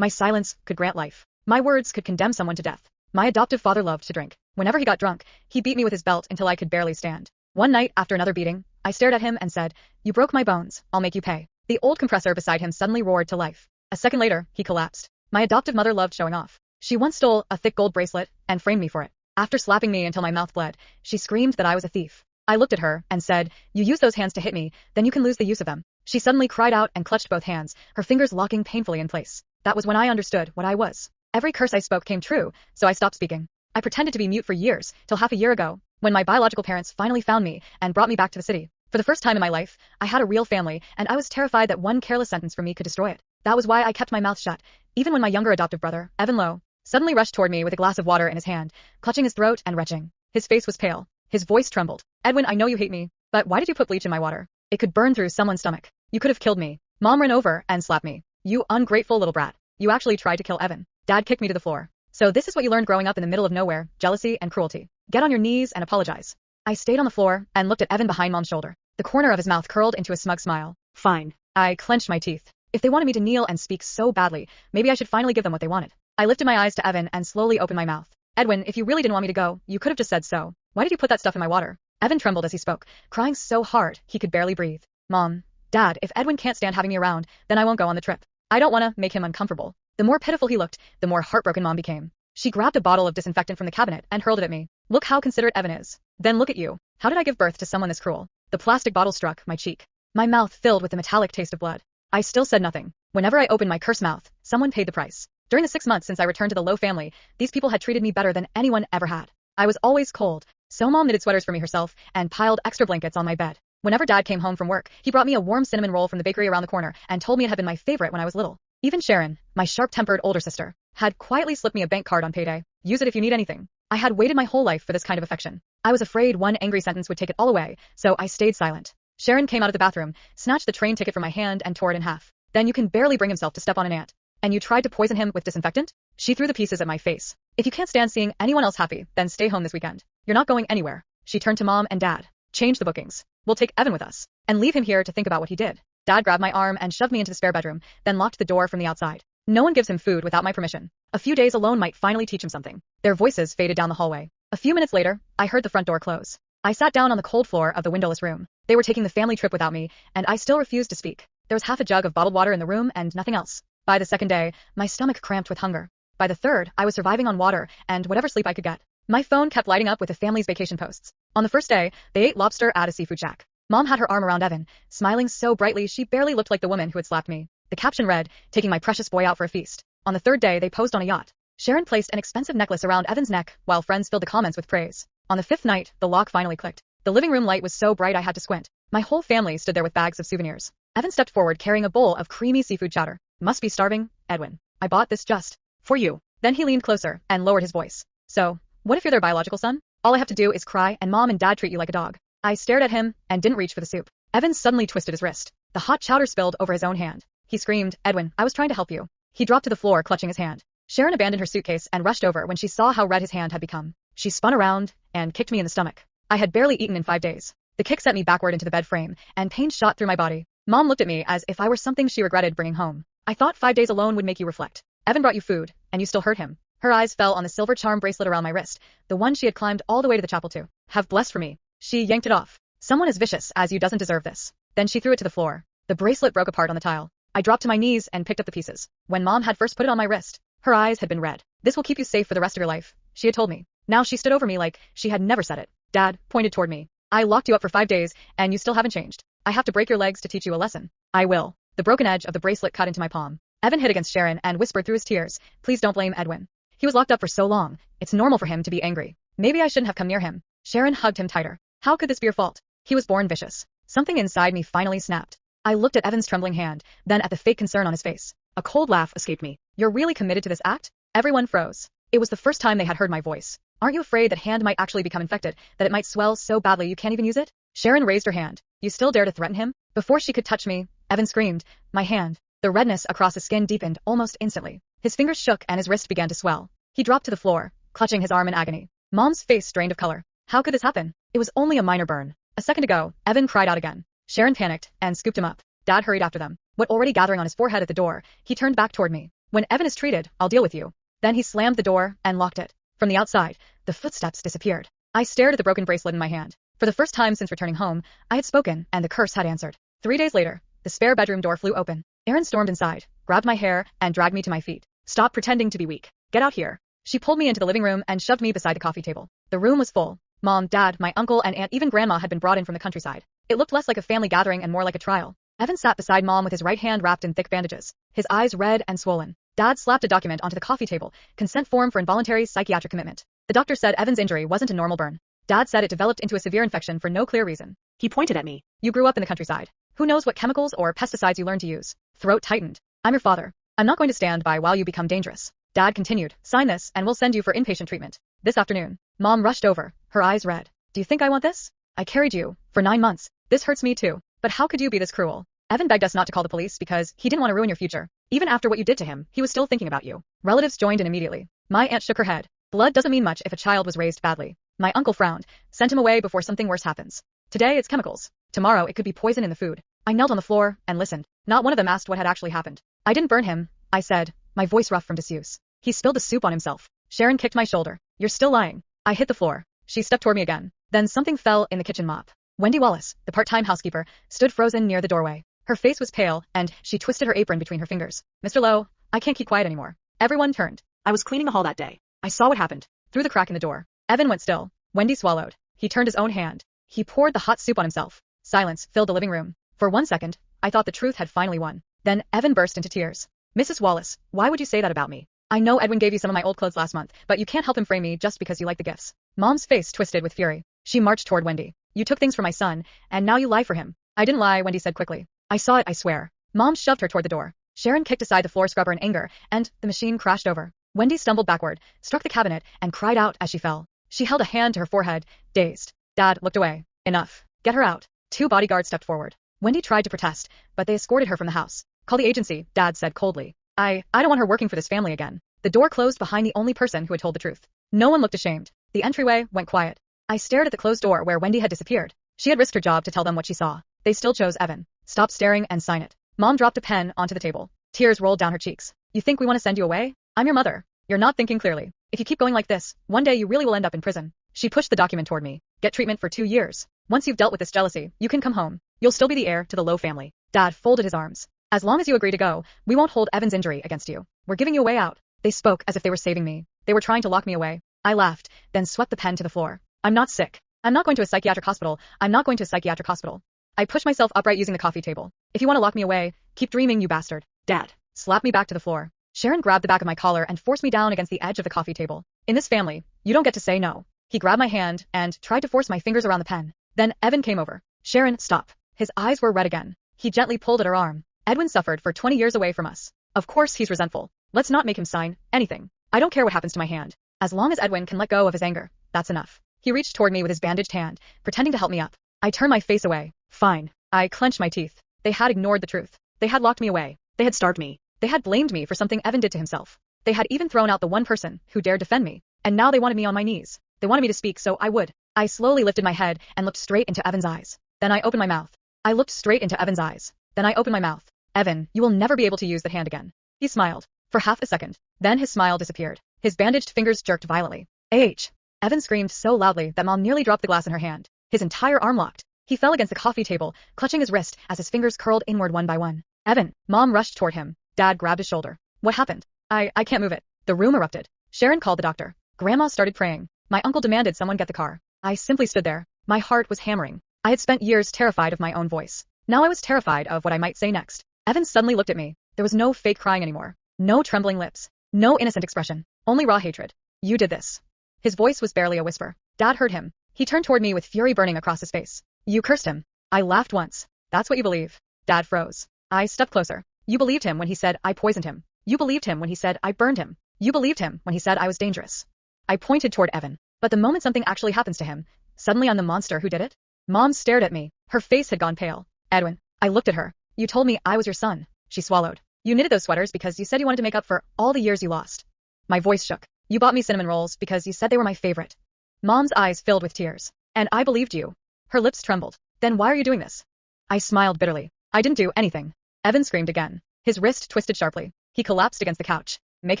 My silence could grant life. My words could condemn someone to death. My adoptive father loved to drink. Whenever he got drunk, he beat me with his belt until I could barely stand. One night, after another beating, I stared at him and said, "You broke my bones, I'll make you pay." The old compressor beside him suddenly roared to life. A second later, he collapsed. My adoptive mother loved showing off. She once stole a thick gold bracelet and framed me for it. After slapping me until my mouth bled, she screamed that I was a thief. I looked at her and said, "You use those hands to hit me, then you can lose the use of them." She suddenly cried out and clutched both hands, her fingers locking painfully in place. That was when I understood what I was. Every curse I spoke came true, so I stopped speaking. I pretended to be mute for years, till half a year ago, when my biological parents finally found me and brought me back to the city. For the first time in my life, I had a real family, and I was terrified that one careless sentence from me could destroy it. That was why I kept my mouth shut, even when my younger adoptive brother, Evan Lowe, suddenly rushed toward me with a glass of water in his hand, clutching his throat and retching. His face was pale. His voice trembled. "Edwin, I know you hate me, but why did you put bleach in my water? It could burn through someone's stomach. You could have killed me." Mom ran over and slapped me. "You ungrateful little brat. You actually tried to kill Evan." Dad kicked me to the floor. "So this is what you learned growing up in the middle of nowhere, jealousy and cruelty. Get on your knees and apologize." I stayed on the floor and looked at Evan behind Mom's shoulder. The corner of his mouth curled into a smug smile. "Fine." I clenched my teeth. If they wanted me to kneel and speak so badly, maybe I should finally give them what they wanted. I lifted my eyes to Evan and slowly opened my mouth. "Edwin, if you really didn't want me to go, you could have just said so. Why did you put that stuff in my water?" Evan trembled as he spoke, crying so hard he could barely breathe. "Mom, Dad, if Edwin can't stand having me around, then I won't go on the trip. I don't want to make him uncomfortable." The more pitiful he looked, the more heartbroken Mom became. She grabbed a bottle of disinfectant from the cabinet and hurled it at me. "Look how considerate Evan is. Then look at you. How did I give birth to someone this cruel?" The plastic bottle struck my cheek. My mouth filled with the metallic taste of blood. I still said nothing. Whenever I opened my cursed mouth, someone paid the price. During the 6 months since I returned to the Lowe family, these people had treated me better than anyone ever had. I was always cold, so Mom knitted sweaters for me herself and piled extra blankets on my bed. Whenever Dad came home from work, he brought me a warm cinnamon roll from the bakery around the corner and told me it had been my favorite when I was little. Even Sharon, my sharp-tempered older sister, had quietly slipped me a bank card on payday. "Use it if you need anything." I had waited my whole life for this kind of affection. I was afraid one angry sentence would take it all away, so I stayed silent. Sharon came out of the bathroom, snatched the train ticket from my hand and tore it in half. "Then you can barely bring himself to step on an ant. And you tried to poison him with disinfectant?" She threw the pieces at my face. "If you can't stand seeing anyone else happy, then stay home this weekend. You're not going anywhere." She turned to Mom and Dad. "Change the bookings. We'll take Evan with us. And leave him here to think about what he did." Dad grabbed my arm and shoved me into the spare bedroom, then locked the door from the outside. "No one gives him food without my permission. A few days alone might finally teach him something." Their voices faded down the hallway. A few minutes later, I heard the front door close. I sat down on the cold floor of the windowless room. They were taking the family trip without me, and I still refused to speak. There was half a jug of bottled water in the room and nothing else. By the second day, my stomach cramped with hunger. By the third, I was surviving on water and whatever sleep I could get. My phone kept lighting up with the family's vacation posts. On the first day, they ate lobster at a seafood shack. Mom had her arm around Evan, smiling so brightly she barely looked like the woman who had slapped me. The caption read, "Taking my precious boy out for a feast." On the third day, they posed on a yacht. Sharon placed an expensive necklace around Evan's neck, while friends filled the comments with praise. On the fifth night, the lock finally clicked. The living room light was so bright I had to squint. My whole family stood there with bags of souvenirs. Evan stepped forward carrying a bowl of creamy seafood chowder. "Must be starving, Edwin. I bought this just for you." Then he leaned closer and lowered his voice. "So, what if you're their biological son? All I have to do is cry and Mom and Dad treat you like a dog." I stared at him and didn't reach for the soup. Evan suddenly twisted his wrist. The hot chowder spilled over his own hand. He screamed, "Edwin, I was trying to help you." He dropped to the floor clutching his hand. Sharon abandoned her suitcase and rushed over when she saw how red his hand had become. She spun around and kicked me in the stomach. I had barely eaten in 5 days. The kick sent me backward into the bed frame, and pain shot through my body. Mom looked at me as if I were something she regretted bringing home. "I thought 5 days alone would make you reflect. Evan brought you food, and you still hurt him." Her eyes fell on the silver charm bracelet around my wrist, the one she had climbed all the way to the chapel to have blessed for me. She yanked it off. "Someone as vicious as you doesn't deserve this." Then she threw it to the floor. The bracelet broke apart on the tile. I dropped to my knees and picked up the pieces. When Mom had first put it on my wrist, her eyes had been red. "This will keep you safe for the rest of your life," she had told me. Now she stood over me like she had never said it. Dad pointed toward me. "I locked you up for 5 days, and you still haven't changed. I have to break your legs to teach you a lesson." "I will." The broken edge of the bracelet cut into my palm. Evan hit against Sharon and whispered through his tears, "Please don't blame Edwin. He was locked up for so long. It's normal for him to be angry. Maybe I shouldn't have come near him." Sharon hugged him tighter. "How could this be your fault? He was born vicious." Something inside me finally snapped. I looked at Evan's trembling hand, then at the fake concern on his face. A cold laugh escaped me. "You're really committed to this act?" Everyone froze. It was the first time they had heard my voice. "Aren't you afraid that hand might actually become infected, that it might swell so badly you can't even use it?" Sharon raised her hand. "You still dare to threaten him?" Before she could touch me, Evan screamed, "My hand." The redness across his skin deepened almost instantly. His fingers shook and his wrist began to swell. He dropped to the floor, clutching his arm in agony. Mom's face drained of color. "How could this happen? It was only a minor burn." A second ago, Evan cried out again. Sharon panicked and scooped him up. Dad hurried after them. What already gathering on his forehead at the door, he turned back toward me. When Evan is treated, I'll deal with you. Then he slammed the door and locked it. From the outside, the footsteps disappeared. I stared at the broken bracelet in my hand. For the first time since returning home, I had spoken, and the curse had answered. 3 days later, the spare bedroom door flew open. Erin stormed inside, grabbed my hair, and dragged me to my feet. Stop pretending to be weak. Get out here. She pulled me into the living room and shoved me beside the coffee table. The room was full. Mom, Dad, my uncle, and aunt, even Grandma had been brought in from the countryside. It looked less like a family gathering and more like a trial. Evan sat beside Mom with his right hand wrapped in thick bandages, his eyes red and swollen. Dad slapped a document onto the coffee table, consent form for involuntary psychiatric commitment. The doctor said Evan's injury wasn't a normal burn. Dad said it developed into a severe infection for no clear reason. He pointed at me. You grew up in the countryside. Who knows what chemicals or pesticides you learned to use? Throat tightened. I'm your father. I'm not going to stand by while you become dangerous. Dad continued. Sign this and we'll send you for inpatient treatment. This afternoon. Mom rushed over, her eyes red. Do you think I want this? I carried you for 9 months. This hurts me too. But how could you be this cruel? Evan begged us not to call the police because he didn't want to ruin your future. Even after what you did to him, he was still thinking about you. Relatives joined in immediately. My aunt shook her head. Blood doesn't mean much if a child was raised badly. My uncle frowned. Sent him away before something worse happens. Today it's chemicals. Tomorrow it could be poison in the food. I knelt on the floor and listened. Not one of them asked what had actually happened. I didn't burn him, I said, my voice rough from disuse. He spilled the soup on himself. Sharon kicked my shoulder. You're still lying. I hit the floor. She stepped toward me again. Then something fell in the kitchen mop. Wendy Wallace, the part-time housekeeper, stood frozen near the doorway. Her face was pale, and she twisted her apron between her fingers. Mr. Lowe, I can't keep quiet anymore. Everyone turned. I was cleaning the hall that day. I saw what happened. Through the crack in the door. Evan went still. Wendy swallowed. He turned his own hand. He poured the hot soup on himself. Silence filled the living room. For 1 second, I thought the truth had finally won. Then Evan burst into tears. Mrs. Wallace, why would you say that about me? I know Edwin gave you some of my old clothes last month, but you can't help him frame me just because you like the gifts. Mom's face twisted with fury. She marched toward Wendy. You took things from my son, and now you lie for him. I didn't lie, Wendy said quickly. I saw it, I swear. Mom shoved her toward the door. Sharon kicked aside the floor scrubber in anger, and the machine crashed over. Wendy stumbled backward, struck the cabinet, and cried out as she fell. She held a hand to her forehead, dazed. Dad looked away. Enough. Get her out. 2 bodyguards stepped forward. Wendy tried to protest, but they escorted her from the house. Call the agency, Dad said coldly. I don't want her working for this family again. The door closed behind the only person who had told the truth. No one looked ashamed. The entryway went quiet. I stared at the closed door where Wendy had disappeared. She had risked her job to tell them what she saw. They still chose Evan. Stop staring and sign it. Mom dropped a pen onto the table. Tears rolled down her cheeks. You think we want to send you away? I'm your mother. You're not thinking clearly. If you keep going like this, one day you really will end up in prison. She pushed the document toward me. Get treatment for 2 years. Once you've dealt with this jealousy, you can come home. You'll still be the heir to the Lowe family. Dad folded his arms. As long as you agree to go, we won't hold Evan's injury against you. We're giving you a way out. They spoke as if they were saving me. They were trying to lock me away. I laughed, then swept the pen to the floor. I'm not sick. I'm not going to a psychiatric hospital. I'm not going to a psychiatric hospital. I pushed myself upright using the coffee table. If you want to lock me away, keep dreaming, you bastard. Dad slapped me back to the floor. Sharon grabbed the back of my collar and forced me down against the edge of the coffee table. In this family, you don't get to say no. He grabbed my hand and tried to force my fingers around the pen. Then Evan came over. Sharon, stop. His eyes were red again. He gently pulled at her arm. Edwin suffered for 20 years away from us. Of course he's resentful. Let's not make him sign anything. I don't care what happens to my hand. As long as Edwin can let go of his anger, that's enough. He reached toward me with his bandaged hand, pretending to help me up. I turned my face away. Fine. I clenched my teeth. They had ignored the truth. They had locked me away. They had starved me. They had blamed me for something Evan did to himself. They had even thrown out the one person who dared defend me. And now they wanted me on my knees. They wanted me to speak, so I would. I slowly lifted my head and looked straight into Evan's eyes. Then I opened my mouth. I looked straight into Evan's eyes. Then I opened my mouth. Evan, you will never be able to use that hand again. He smiled. For half a second. Then his smile disappeared. His bandaged fingers jerked violently. A.H. Evan screamed so loudly that Mom nearly dropped the glass in her hand. His entire arm locked. He fell against the coffee table, clutching his wrist as his fingers curled inward one by one. Evan. Mom rushed toward him. Dad grabbed his shoulder. What happened? I can't move it. The room erupted. Sharon called the doctor. Grandma started praying. My uncle demanded someone get the car. I simply stood there. My heart was hammering. I had spent years terrified of my own voice. Now I was terrified of what I might say next. Evan suddenly looked at me. There was no fake crying anymore. No trembling lips. No innocent expression. Only raw hatred. You did this. His voice was barely a whisper. Dad heard him. He turned toward me with fury burning across his face. You cursed him. I laughed once. That's what you believe. Dad froze. I stepped closer. You believed him when he said I poisoned him. You believed him when he said I burned him. You believed him when he said I was dangerous. I pointed toward Evan. But the moment something actually happens to him, suddenly I'm the monster who did it? Mom stared at me. Her face had gone pale. Edwin. I looked at her. You told me I was your son. She swallowed. You knitted those sweaters because you said you wanted to make up for all the years you lost. My voice shook. You bought me cinnamon rolls because you said they were my favorite. Mom's eyes filled with tears. And I believed you. Her lips trembled. Then why are you doing this? I smiled bitterly. I didn't do anything. Evan screamed again. His wrist twisted sharply. He collapsed against the couch. Make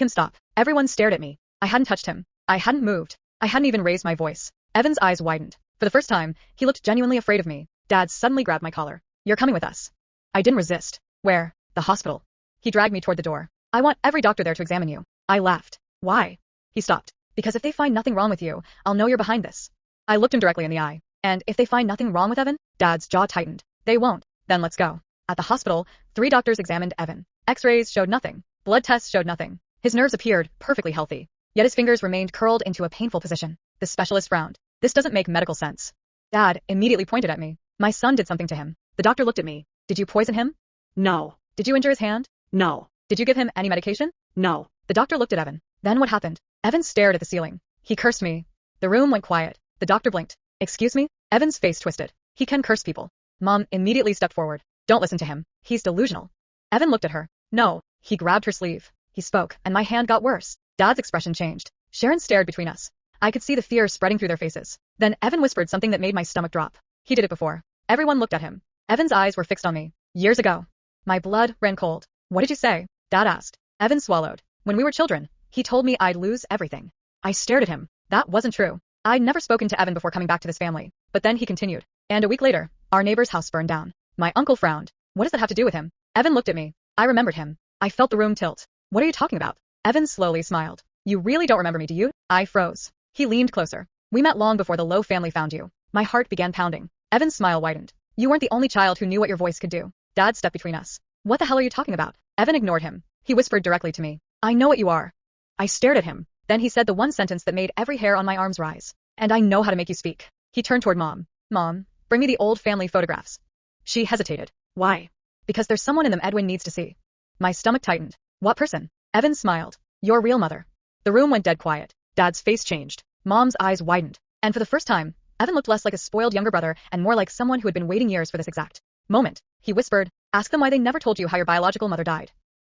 him stop. Everyone stared at me. I hadn't touched him. I hadn't moved. I hadn't even raised my voice. Evan's eyes widened. For the first time, he looked genuinely afraid of me. Dad suddenly grabbed my collar. You're coming with us. I didn't resist. Where? The hospital. He dragged me toward the door. I want every doctor there to examine you. I laughed. Why? He stopped. Because if they find nothing wrong with you, I'll know you're behind this. I looked him directly in the eye. And if they find nothing wrong with Evan? Dad's jaw tightened. They won't. Then let's go. At the hospital, 3 doctors examined Evan. X-rays showed nothing. Blood tests showed nothing. His nerves appeared perfectly healthy. Yet his fingers remained curled into a painful position. The specialist frowned. This doesn't make medical sense. Dad immediately pointed at me. My son did something to him. The doctor looked at me. Did you poison him? No. Did you injure his hand? No. Did you give him any medication? No. The doctor looked at Evan. Then what happened? Evan stared at the ceiling. He cursed me. The room went quiet. The doctor blinked. Excuse me? Evan's face twisted. He can curse people. Mom immediately stepped forward. Don't listen to him. He's delusional. Evan looked at her. No. He grabbed her sleeve. He spoke, and my hand got worse. Dad's expression changed. Sharon stared between us. I could see the fear spreading through their faces. Then Evan whispered something that made my stomach drop. He did it before. Everyone looked at him. Evan's eyes were fixed on me. Years ago. My blood ran cold. What did you say? Dad asked. Evan swallowed. When we were children, he told me I'd lose everything. I stared at him. That wasn't true. I'd never spoken to Evan before coming back to this family. But then he continued. And a week later, our neighbor's house burned down. My uncle frowned. What does that have to do with him? Evan looked at me. I remembered him. I felt the room tilt. What are you talking about? Evan slowly smiled. You really don't remember me, do you? I froze. He leaned closer. We met long before the Lowe family found you. My heart began pounding. Evan's smile widened. You weren't the only child who knew what your voice could do. Dad stepped between us. What the hell are you talking about? Evan ignored him. He whispered directly to me. I know what you are. I stared at him. Then he said the one sentence that made every hair on my arms rise. And I know how to make you speak. He turned toward Mom. Mom, bring me the old family photographs. She hesitated. Why? Because there's someone in them Edwin needs to see. My stomach tightened. What person? Evan smiled. Your real mother. The room went dead quiet. Dad's face changed. Mom's eyes widened. And for the first time, Evan looked less like a spoiled younger brother and more like someone who had been waiting years for this exact moment. He whispered, ask them why they never told you how your biological mother died.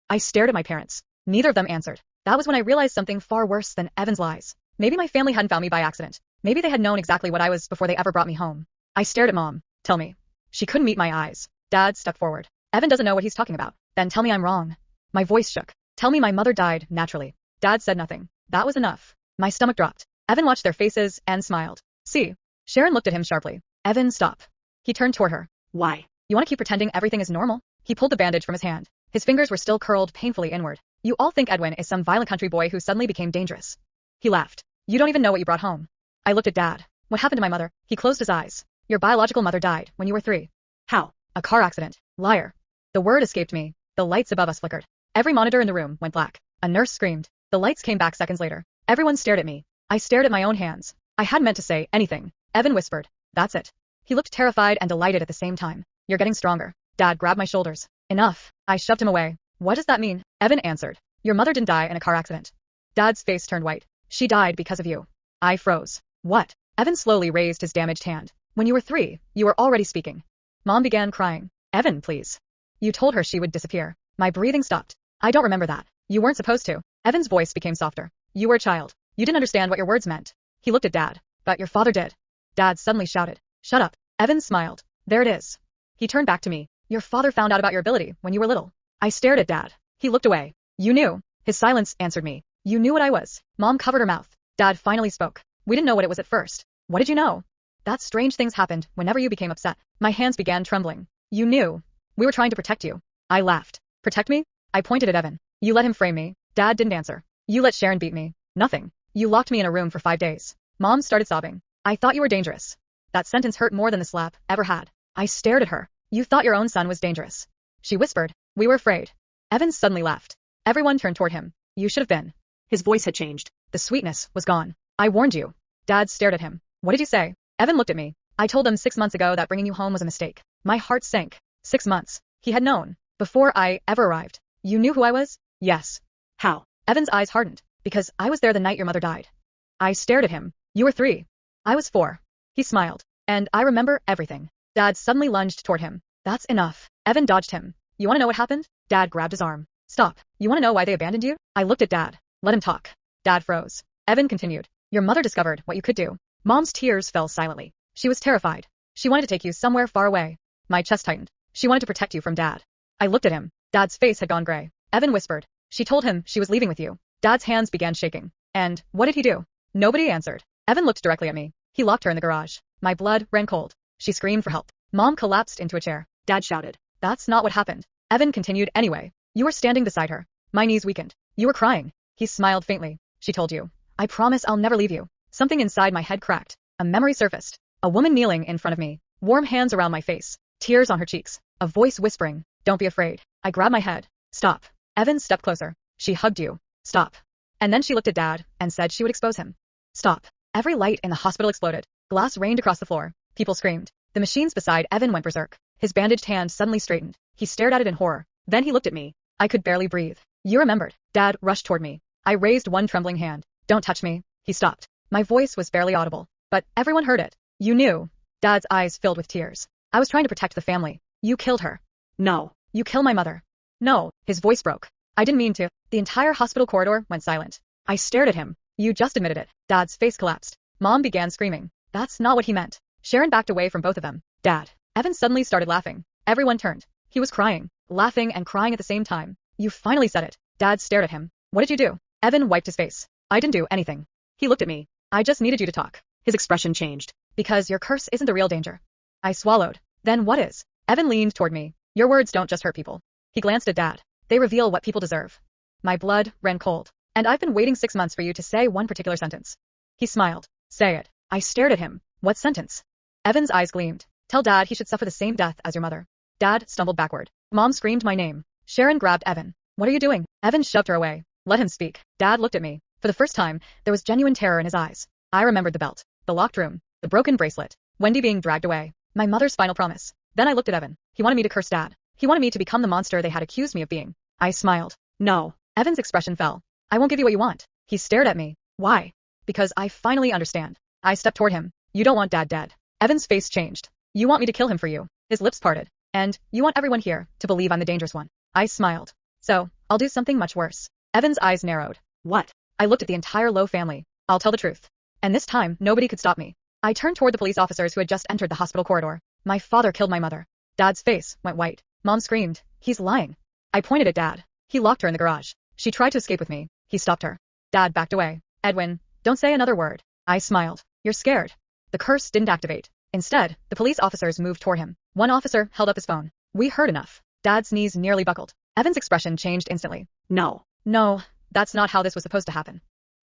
I stared at my parents. Neither of them answered. That was when I realized something far worse than Evan's lies. Maybe my family hadn't found me by accident. Maybe they had known exactly what I was before they ever brought me home. I stared at Mom. Tell me. She couldn't meet my eyes. Dad stepped forward. Evan doesn't know what he's talking about. Then tell me I'm wrong. My voice shook. Tell me my mother died naturally. Dad said nothing. That was enough. My stomach dropped. Evan watched their faces and smiled. See? Sharon looked at him sharply. Evan, stop. He turned toward her. Why? You want to keep pretending everything is normal? He pulled the bandage from his hand. His fingers were still curled painfully inward. You all think Edwin is some violent country boy who suddenly became dangerous. He laughed. You don't even know what you brought home. I looked at Dad. What happened to my mother? He closed his eyes. Your biological mother died when you were 3. How? A car accident. Liar. The word escaped me. The lights above us flickered. Every monitor in the room went black. A nurse screamed. The lights came back seconds later. Everyone stared at me. I stared at my own hands. I hadn't meant to say anything. Evan whispered. That's it. He looked terrified and delighted at the same time. You're getting stronger. Dad grabbed my shoulders. Enough. I shoved him away. What does that mean? Evan answered. Your mother didn't die in a car accident. Dad's face turned white. She died because of you. I froze. What? Evan slowly raised his damaged hand. When you were 3, you were already speaking. Mom began crying. Evan, please. You told her she would disappear. My breathing stopped. I don't remember that. You weren't supposed to. Evan's voice became softer. You were a child. You didn't understand what your words meant. He looked at Dad. But your father did. Dad suddenly shouted. Shut up. Evan smiled. There it is. He turned back to me. Your father found out about your ability when you were little. I stared at Dad. He looked away. You knew. His silence answered me. You knew what I was. Mom covered her mouth. Dad finally spoke. We didn't know what it was at first. What did you know? That strange things happened whenever you became upset. My hands began trembling. You knew. We were trying to protect you. I laughed. Protect me? I pointed at Evan. You let him frame me. Dad didn't answer. You let Sharon beat me. Nothing. You locked me in a room for 5 days. Mom started sobbing. I thought you were dangerous. That sentence hurt more than the slap ever had. I stared at her. You thought your own son was dangerous. She whispered. We were afraid. Evan suddenly laughed. Everyone turned toward him. You should have been. His voice had changed. The sweetness was gone. I warned you. Dad stared at him. What did you say? Evan looked at me. I told them 6 months ago that bringing you home was a mistake. My heart sank. 6 months. He had known. Before I ever arrived. You knew who I was? Yes. How? Evan's eyes hardened. Because I was there the night your mother died. I stared at him. You were 3. I was 4. He smiled. And I remember everything. Dad suddenly lunged toward him. That's enough. Evan dodged him. You want to know what happened? Dad grabbed his arm. Stop. You want to know why they abandoned you? I looked at Dad. Let him talk. Dad froze. Evan continued. Your mother discovered what you could do. Mom's tears fell silently. She was terrified. She wanted to take you somewhere far away. My chest tightened. She wanted to protect you from Dad. I looked at him. Dad's face had gone gray. Evan whispered. She told him she was leaving with you. Dad's hands began shaking. And what did he do? Nobody answered. Evan looked directly at me. He locked her in the garage. My blood ran cold. She screamed for help. Mom collapsed into a chair. Dad shouted. That's not what happened. Evan continued anyway. You were standing beside her. My knees weakened. You were crying. He smiled faintly. She told you. I promise I'll never leave you. Something inside my head cracked. A memory surfaced. A woman kneeling in front of me. Warm hands around my face. Tears on her cheeks. A voice whispering, don't be afraid. I grabbed my head. Stop. Evan stepped closer. She hugged you. Stop. And then she looked at Dad and said she would expose him. Stop. Every light in the hospital exploded. Glass rained across the floor. People screamed. The machines beside Evan went berserk. His bandaged hand suddenly straightened. He stared at it in horror. Then he looked at me. I could barely breathe. You remembered. Dad rushed toward me. I raised one trembling hand. Don't touch me. He stopped. My voice was barely audible, but everyone heard it. You knew. Dad's eyes filled with tears. I was trying to protect the family. You killed her. No. You killed my mother. No. His voice broke. I didn't mean to. The entire hospital corridor went silent. I stared at him. You just admitted it. Dad's face collapsed. Mom began screaming. That's not what he meant. Sharon backed away from both of them. Dad. Evan suddenly started laughing. Everyone turned. He was crying, laughing and crying at the same time. You finally said it. Dad stared at him. What did you do? Evan wiped his face. I didn't do anything. He looked at me. I just needed you to talk. His expression changed. Because your curse isn't the real danger. I swallowed. Then what is? Evan leaned toward me. Your words don't just hurt people. He glanced at Dad. They reveal what people deserve. My blood ran cold. And I've been waiting 6 months for you to say one particular sentence. He smiled. Say it. I stared at him. What sentence? Evan's eyes gleamed. Tell Dad he should suffer the same death as your mother. Dad stumbled backward. Mom screamed my name. Sharon grabbed Evan. What are you doing? Evan shoved her away. Let him speak. Dad looked at me. For the first time, there was genuine terror in his eyes. I remembered the belt, the locked room, the broken bracelet, Wendy being dragged away, my mother's final promise. Then I looked at Evan. He wanted me to curse Dad. He wanted me to become the monster they had accused me of being. I smiled. No. Evan's expression fell. I won't give you what you want. He stared at me. Why? Because I finally understand. I stepped toward him. You don't want Dad dead. Evan's face changed. You want me to kill him for you. His lips parted. And you want everyone here to believe I'm the dangerous one. I smiled. So, I'll do something much worse. Evan's eyes narrowed. What? I looked at the entire Lowe family. I'll tell the truth. And this time, nobody could stop me. I turned toward the police officers who had just entered the hospital corridor. My father killed my mother. Dad's face went white. Mom screamed. He's lying. I pointed at Dad. He locked her in the garage. She tried to escape with me. He stopped her. Dad backed away. Edwin, don't say another word. I smiled. You're scared. The curse didn't activate. Instead, the police officers moved toward him. One officer held up his phone. We heard enough. Dad's knees nearly buckled. Evan's expression changed instantly. No. No, that's not how this was supposed to happen.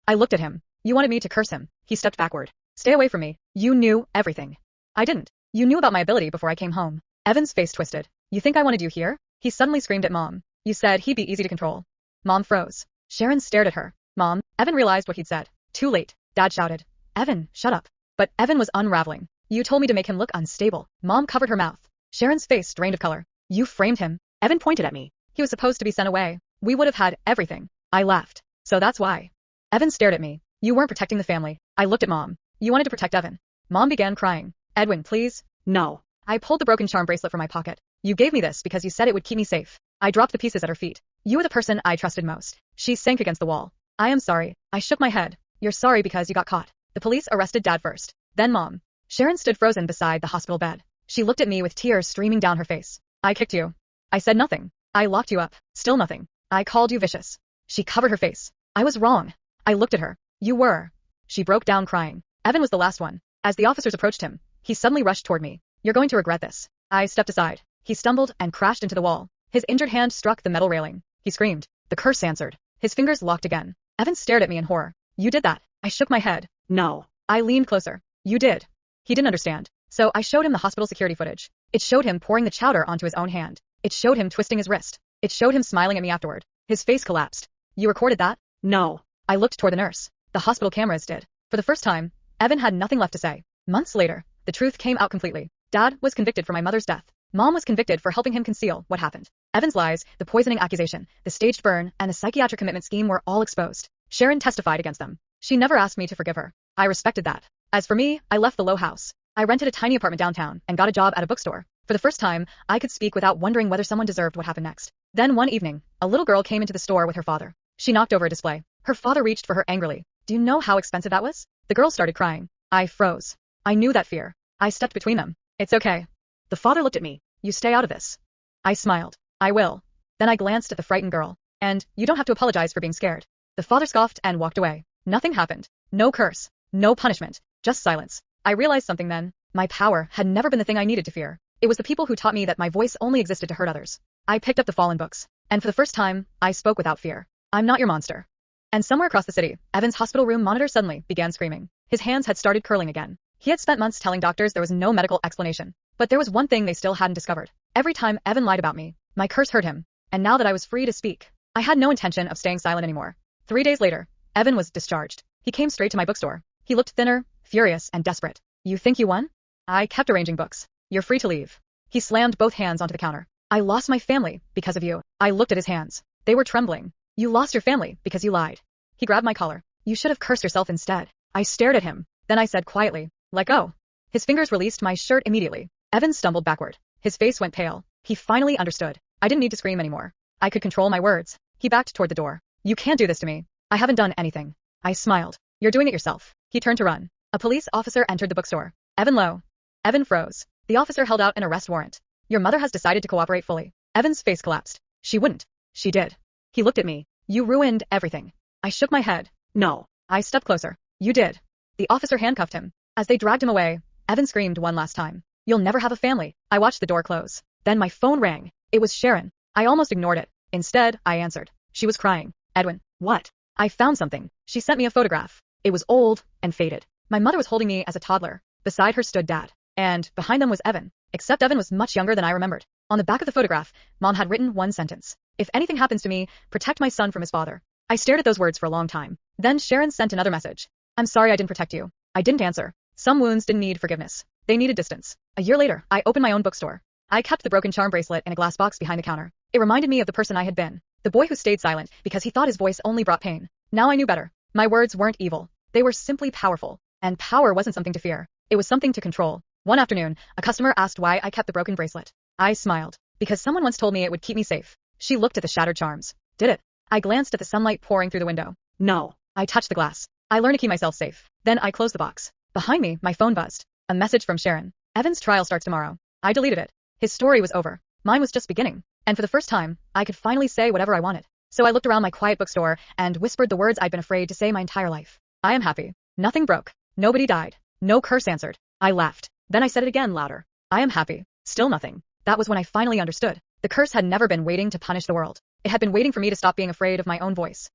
I looked at him. You wanted me to curse him. He stepped backward. Stay away from me. You knew everything. I didn't. You knew about my ability before I came home. Evan's face twisted. You think I wanted you here? He suddenly screamed at Mom. You said he'd be easy to control. Mom froze. Sharon stared at her. Mom, Evan realized what he'd said. Too late. Dad shouted. Evan, shut up. But Evan was unraveling. You told me to make him look unstable. Mom covered her mouth. Sharon's face drained of color. You framed him. Evan pointed at me. He was supposed to be sent away. We would have had everything. I laughed. So that's why. Evan stared at me. You weren't protecting the family. I looked at Mom. You wanted to protect Evan. Mom began crying. Edwin, please. No. I pulled the broken charm bracelet from my pocket. You gave me this because you said it would keep me safe. I dropped the pieces at her feet. You were the person I trusted most. She sank against the wall. I am sorry. I shook my head. You're sorry because you got caught. The police arrested Dad first. Then Mom. Sharon stood frozen beside the hospital bed. She looked at me with tears streaming down her face. I kicked you. I said nothing. I locked you up. Still nothing. I called you vicious. She covered her face. I was wrong. I looked at her. You were. She broke down crying. Evan was the last one. As the officers approached him, he suddenly rushed toward me. You're going to regret this. I stepped aside. He stumbled and crashed into the wall. His injured hand struck the metal railing. He screamed. The curse answered. His fingers locked again. Evan stared at me in horror. You did that. I shook my head. No. I leaned closer. You did. He didn't understand. So I showed him the hospital security footage. It showed him pouring the chowder onto his own hand. It showed him twisting his wrist. It showed him smiling at me afterward. His face collapsed. You recorded that? No. I looked toward the nurse. The hospital cameras did. For the first time, Evan had nothing left to say. Months later, the truth came out completely. Dad was convicted for my mother's death. Mom was convicted for helping him conceal what happened. Evan's lies, the poisoning accusation, the staged burn, and the psychiatric commitment scheme were all exposed. Sharon testified against them. She never asked me to forgive her. I respected that. As for me, I left the Lowe house. I rented a tiny apartment downtown and got a job at a bookstore. For the first time, I could speak without wondering whether someone deserved what happened next. Then one evening, a little girl came into the store with her father. She knocked over a display. Her father reached for her angrily. Do you know how expensive that was? The girl started crying. I froze. I knew that fear. I stepped between them. It's okay. The father looked at me. You stay out of this. I smiled. I will. Then I glanced at the frightened girl. And you don't have to apologize for being scared. The father scoffed and walked away. Nothing happened. No curse. No punishment. Just silence. I realized something then. My power had never been the thing I needed to fear. It was the people who taught me that my voice only existed to hurt others. I picked up the fallen books. And for the first time, I spoke without fear. I'm not your monster. And somewhere across the city, Evan's hospital room monitor suddenly began screaming. His hands had started curling again. He had spent months telling doctors there was no medical explanation. But there was one thing they still hadn't discovered. Every time Evan lied about me, my curse hurt him. And now that I was free to speak, I had no intention of staying silent anymore. 3 days later, Evan was discharged. He came straight to my bookstore. He looked thinner, furious, and desperate. You think you won? I kept arranging books. You're free to leave. He slammed both hands onto the counter. I lost my family because of you. I looked at his hands. They were trembling. You lost your family because you lied. He grabbed my collar. You should have cursed yourself instead. I stared at him. Then I said quietly, let go. His fingers released my shirt immediately. Evan stumbled backward. His face went pale. He finally understood. I didn't need to scream anymore. I could control my words. He backed toward the door. You can't do this to me. I haven't done anything. I smiled. You're doing it yourself. He turned to run. A police officer entered the bookstore. Evan Lowe. Evan froze. The officer held out an arrest warrant. Your mother has decided to cooperate fully. Evan's face collapsed. She wouldn't. She did. He looked at me. You ruined everything. I shook my head. No. I stepped closer. You did. The officer handcuffed him. As they dragged him away, Evan screamed one last time. You'll never have a family. I watched the door close. Then my phone rang. It was Sharon. I almost ignored it. Instead, I answered. She was crying. Edwin. What? I found something. She sent me a photograph. It was old and faded. My mother was holding me as a toddler. Beside her stood Dad. And behind them was Evan. Except Evan was much younger than I remembered. On the back of the photograph, Mom had written one sentence. If anything happens to me, protect my son from his father. I stared at those words for a long time. Then Sharon sent another message. I'm sorry I didn't protect you. I didn't answer. Some wounds didn't need forgiveness. They needed distance. A year later, I opened my own bookstore. I kept the broken charm bracelet in a glass box behind the counter. It reminded me of the person I had been. The boy who stayed silent because he thought his voice only brought pain. Now I knew better. My words weren't evil. They were simply powerful. And power wasn't something to fear. It was something to control. One afternoon, a customer asked why I kept the broken bracelet. I smiled. Because someone once told me it would keep me safe. She looked at the shattered charms. Did it? I glanced at the sunlight pouring through the window. No. I touched the glass. I learned to keep myself safe. Then I closed the box. Behind me, my phone buzzed. A message from Sharon. Evan's trial starts tomorrow. I deleted it. His story was over. Mine was just beginning. And for the first time, I could finally say whatever I wanted. So I looked around my quiet bookstore and whispered the words I'd been afraid to say my entire life. I am happy. Nothing broke. Nobody died. No curse answered. I laughed. Then I said it again louder. I am happy. Still nothing. That was when I finally understood. The curse had never been waiting to punish the world. It had been waiting for me to stop being afraid of my own voice.